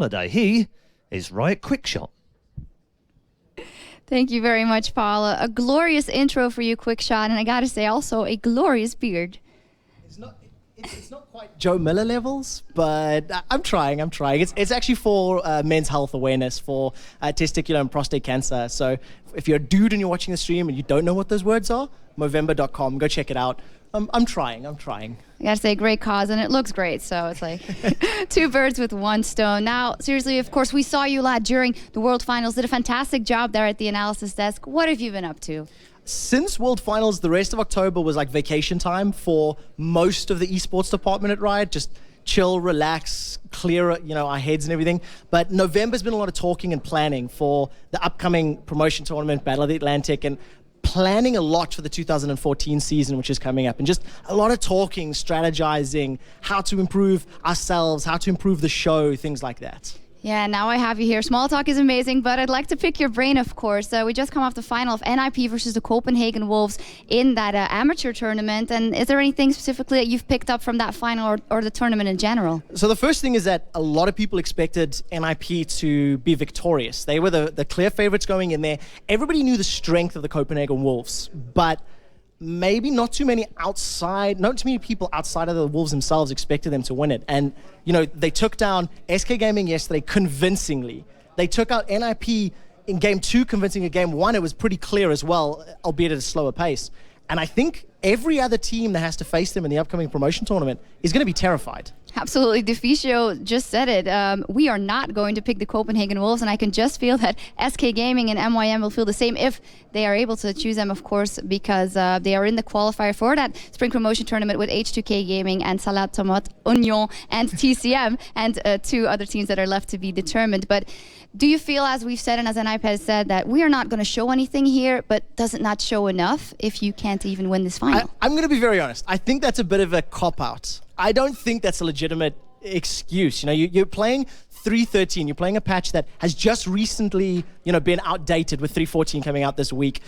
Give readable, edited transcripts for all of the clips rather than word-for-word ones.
holiday. He is Riot QuickShot. Thank you very much, Paula. A glorious intro for you, QuickShot, and I gotta say also a glorious beard. It's not quite Joe Miller levels, but I'm trying. It's actually for men's health awareness for testicular and prostate cancer. So if you're a dude and you're watching the stream and you don't know what those words are, movember.com, go check it out. I'm trying. I gotta say, great cause, and it looks great, so it's like two birds with one stone. Now, seriously, of course, we saw you, lad, during the World Finals. Did a fantastic job there at the analysis desk. What have you been up to? Since World Finals, the rest of October was like vacation time for most of the esports department at Riot. Just chill, relax, clear, our heads and everything. But November's been a lot of talking and planning for the upcoming promotion tournament, Battle of the Atlantic, and planning a lot for the 2014 season, which is coming up, and just a lot of talking, strategizing, how to improve ourselves, how to improve the show, things like that. Yeah, now I have you here. Small talk is amazing, but I'd like to pick your brain, of course. We just come off the final of NIP versus the Copenhagen Wolves in that amateur tournament. And is there anything specifically that you've picked up from that final or the tournament in general? So the first thing is that a lot of people expected NIP to be victorious. They were the clear favorites going in there. Everybody knew the strength of the Copenhagen Wolves, but maybe not too many people outside of the Wolves themselves expected them to win it. And, they took down SK Gaming yesterday convincingly. They took out NIP in Game 2 convincingly. In Game 1, it was pretty clear as well, albeit at a slower pace. And I think every other team that has to face them in the upcoming promotion tournament is going to be terrified. Absolutely. Deficio just said it. We are not going to pick the Copenhagen Wolves, and I can just feel that SK Gaming and MYM will feel the same if they are able to choose them, of course, because they are in the qualifier for that spring promotion tournament with H2K Gaming and Salad Tomate, Union and TCM, and two other teams that are left to be determined. But do you feel, as we've said and as NIP has said, that we are not going to show anything here, but does it not show enough if you can't even win this final? I'm going to be very honest. I think that's a bit of a cop-out. I don't think that's a legitimate excuse. You're playing 3.13. You're playing a patch that has just recently, been outdated with 3.14 coming out this week,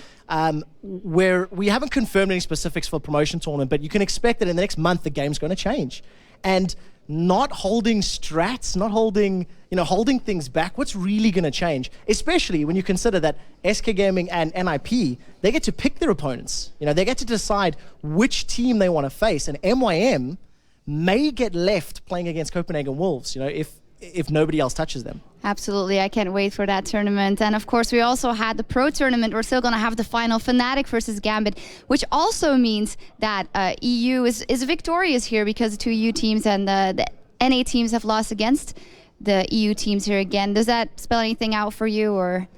where we haven't confirmed any specifics for the promotion tournament, but you can expect that in the next month the game's going to change. And not holding strats, not holding, holding things back, what's really going to change? Especially when you consider that SK Gaming and NIP, they get to pick their opponents. They get to decide which team they want to face. And MYM may get left playing against Copenhagen Wolves, if nobody else touches them. Absolutely. I can't wait for that tournament. And of course, we also had the pro tournament. We're still going to have the final, Fanatic versus Gambit, which also means that EU is victorious here because the two EU teams and the NA teams have lost against the EU teams here again. Does that spell anything out for you, or?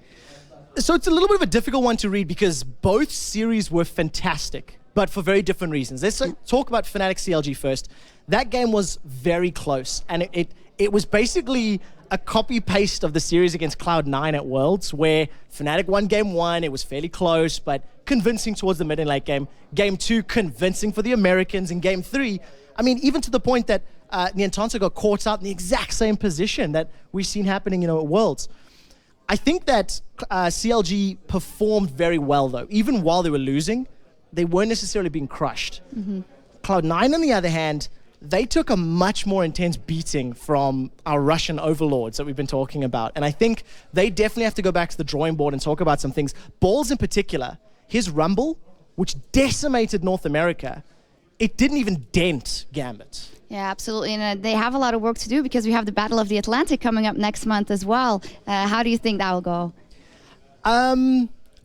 So it's a little bit of a difficult one to read because both series were fantastic, but for very different reasons. Let's talk about Fnatic CLG first. That game was very close, and it was basically a copy-paste of the series against Cloud9 at Worlds, where Fnatic won Game 1, it was fairly close, but convincing towards the mid and late game. Game 2, convincing for the Americans. In Game 3, even to the point that Niantansa got caught out in the exact same position that we've seen happening, at Worlds. I think that CLG performed very well, though. Even while they were losing, they weren't necessarily being crushed. Mm-hmm. Cloud9, on the other hand, they took a much more intense beating from our Russian overlords that we've been talking about. And I think they definitely have to go back to the drawing board and talk about some things. Balls in particular, his Rumble, which decimated North America, it didn't even dent Gambit. Yeah, absolutely. And they have a lot of work to do because we have the Battle of the Atlantic coming up next month as well. How do you think that will go?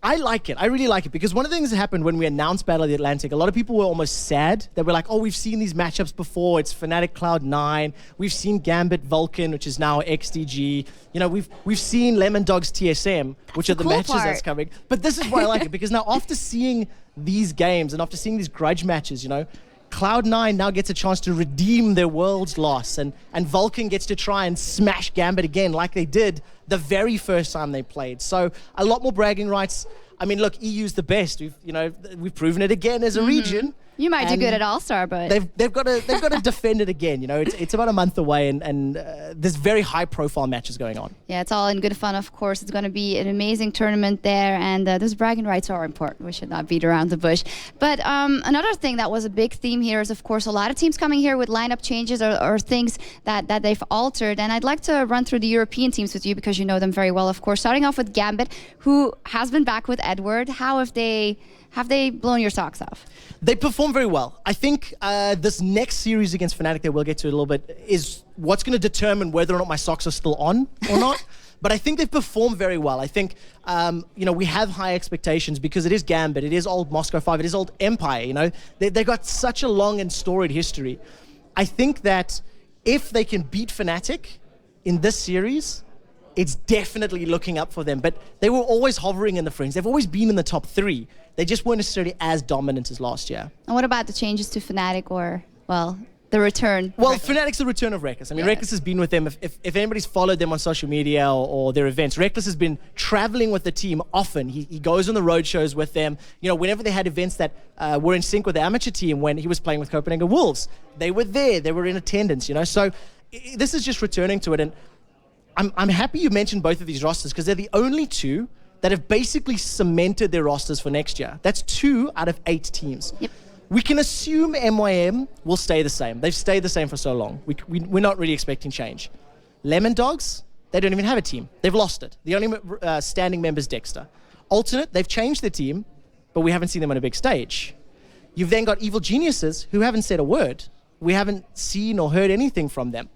I like it. I really like it because one of the things that happened when we announced Battle of the Atlantic, a lot of people were almost sad. They were like, oh, we've seen these matchups before. It's Fnatic Cloud9. We've seen Gambit Vulcan, which is now XDG. We've seen Lemon Dogs TSM, which are the matches that's coming. But this is why I like it because now after seeing these games and after seeing these grudge matches, Cloud9 now gets a chance to redeem their world's loss, and Vulcan gets to try and smash Gambit again like they did the very first time they played. So a lot more bragging rights. Look, EU's the best. We've proven it again as a region. You might do And good at All-Star, but they've got to defend it again. You know, it's about a month away, and there's very high-profile matches going on. yeah, it's all in good fun, of course. It's going to be an amazing tournament there, and those bragging rights are important. We should not beat around the bush. But another thing that was a big theme here is, of course, a lot of teams coming here with lineup changes or things that they've altered. And I'd like to run through the European teams with you because you know them very well, of course. Starting off with Gambit, who has been back with Edward. How have they blown your socks off? They perform very well. I think this next series against Fnatic that we'll get to a little bit is what's going to determine whether or not my socks are still on or not. But I think they've performed very well. I think, you know, we have high expectations because it is Gambit, it is old Moscow 5, it is old Empire, you know. They've got such a long and storied history. I think that if they can beat Fnatic in this series, it's definitely looking up for them. But they were always hovering in the fringe. They've always been in the top 3. They just weren't necessarily as dominant as last year. And what about the changes to Fnatic or, well, the return? Well, Fnatic's the return of Reckless. I mean, Reckless has been with them. If anybody's followed them on social media or their events, Reckless has been traveling with the team often. He goes on the road shows with them. You know, whenever they had events that were in sync with the amateur team, when he was playing with Copenhagen Wolves, they were there. They were in attendance, you know. So this is just returning to it. And I'm happy you mentioned both of these rosters because they're the only two that have basically cemented their rosters for next year. That's 2 out of 8 teams. Yep. We can assume MYM will stay the same. They've stayed the same for so long. We're not really expecting change. Lemon Dogs, they don't even have a team. They've lost it. The only standing member is Dexter. Alternate, they've changed their team, but we haven't seen them on a big stage. You've then got Evil Geniuses, who haven't said a word. We haven't seen or heard anything from them.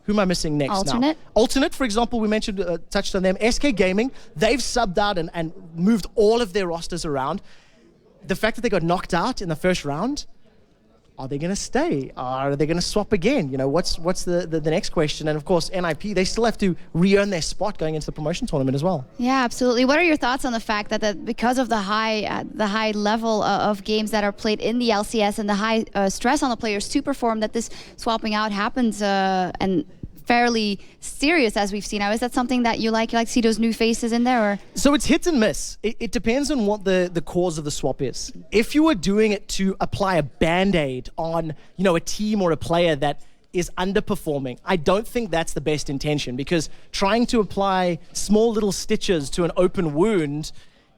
Who am I missing next Alternate. now? Alternate, for example, we mentioned, touched on them. SK Gaming, they've subbed out and moved all of their rosters around. The fact that they got knocked out in the first round, are they going to stay? Are they going to swap again? You know, what's the next question? And of course, NIP, they still have to re-earn their spot going into the promotion tournament as well. Yeah, absolutely. What are your thoughts on the fact that because of the high level of games that are played in the LCS and the high stress on the players to perform, that this swapping out happens and fairly serious as we've seen now? Is that something that you like? You like to see those new faces in there? Or? So it's hit and miss. It depends on what the cause of the swap is. If you were doing it to apply a band-aid on, you know, a team or a player that is underperforming, I don't think that's the best intention, because trying to apply small little stitches to an open wound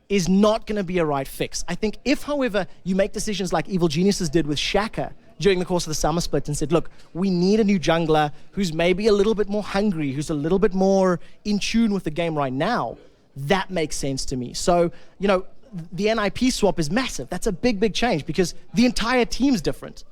is not going to be a right fix. I think if, however, you make decisions like Evil Geniuses did with Shaka during the course of the summer split and said, look, we need a new jungler who's maybe a little bit more hungry, who's a little bit more in tune with the game right now, that makes sense to me. So, you know, the NIP swap is massive. That's a big, big change because the entire team's different.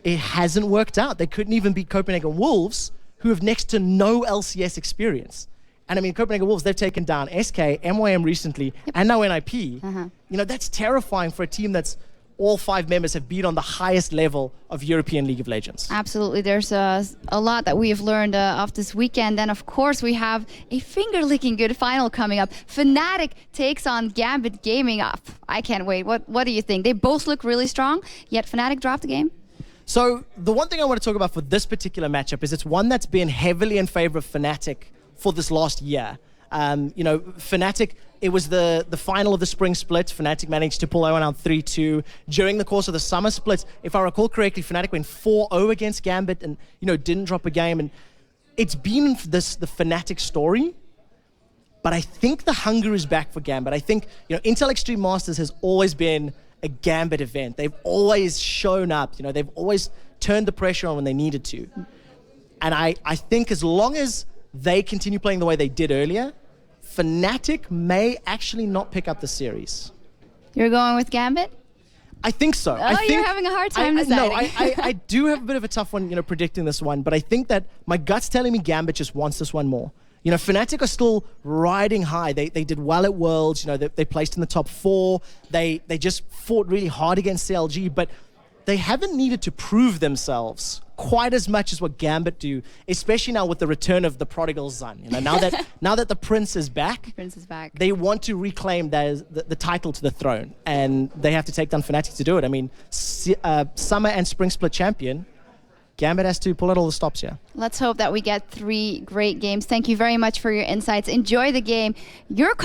It hasn't worked out. They couldn't even beat Copenhagen Wolves, who have next to no LCS experience. And I mean, Copenhagen Wolves, they've taken down SK, MYM recently, and now NIP. You know, that's terrifying for a team that's all 5 members have been on the highest level of European League of Legends. Absolutely. There's a lot that we have learned of this weekend. And of course, we have a finger-licking good final coming up. Fnatic takes on Gambit Gaming up. I can't wait. What do you think? They both look really strong, yet Fnatic dropped the game. So the one thing I want to talk about for this particular matchup is it's one that's been heavily in favor of Fnatic for this last year. You know, Fnatic, it was the final of the spring split. Fnatic managed to pull out 3-2. During the course of the summer split, if I recall correctly, Fnatic went 4-0 against Gambit and, you know, didn't drop a game. And it's been the Fnatic story, but I think the hunger is back for Gambit. I think, you know, Intel Extreme Masters has always been a Gambit event. They've always shown up, you know, they've always turned the pressure on when they needed to. And I think as long as they continue playing the way they did earlier, Fnatic may actually not pick up the series. You're going with Gambit? I think so. Oh, you're having a hard time deciding. No, I do have a bit of a tough one, you know, predicting this one, but I think that my gut's telling me Gambit just wants this one more. You know, Fnatic are still riding high. They did well at Worlds. You know, they placed in the top 4. They just fought really hard against CLG, but they haven't needed to prove themselves quite as much as what Gambit do, especially now with the return of the prodigal son. You know, now that the prince is back, they want to reclaim the title to the throne, and they have to take down Fnatic to do it. I mean, summer and spring split champion, Gambit has to pull out all the stops here. Let's hope that we get 3 great games. Thank you very much for your insights. Enjoy the game. Your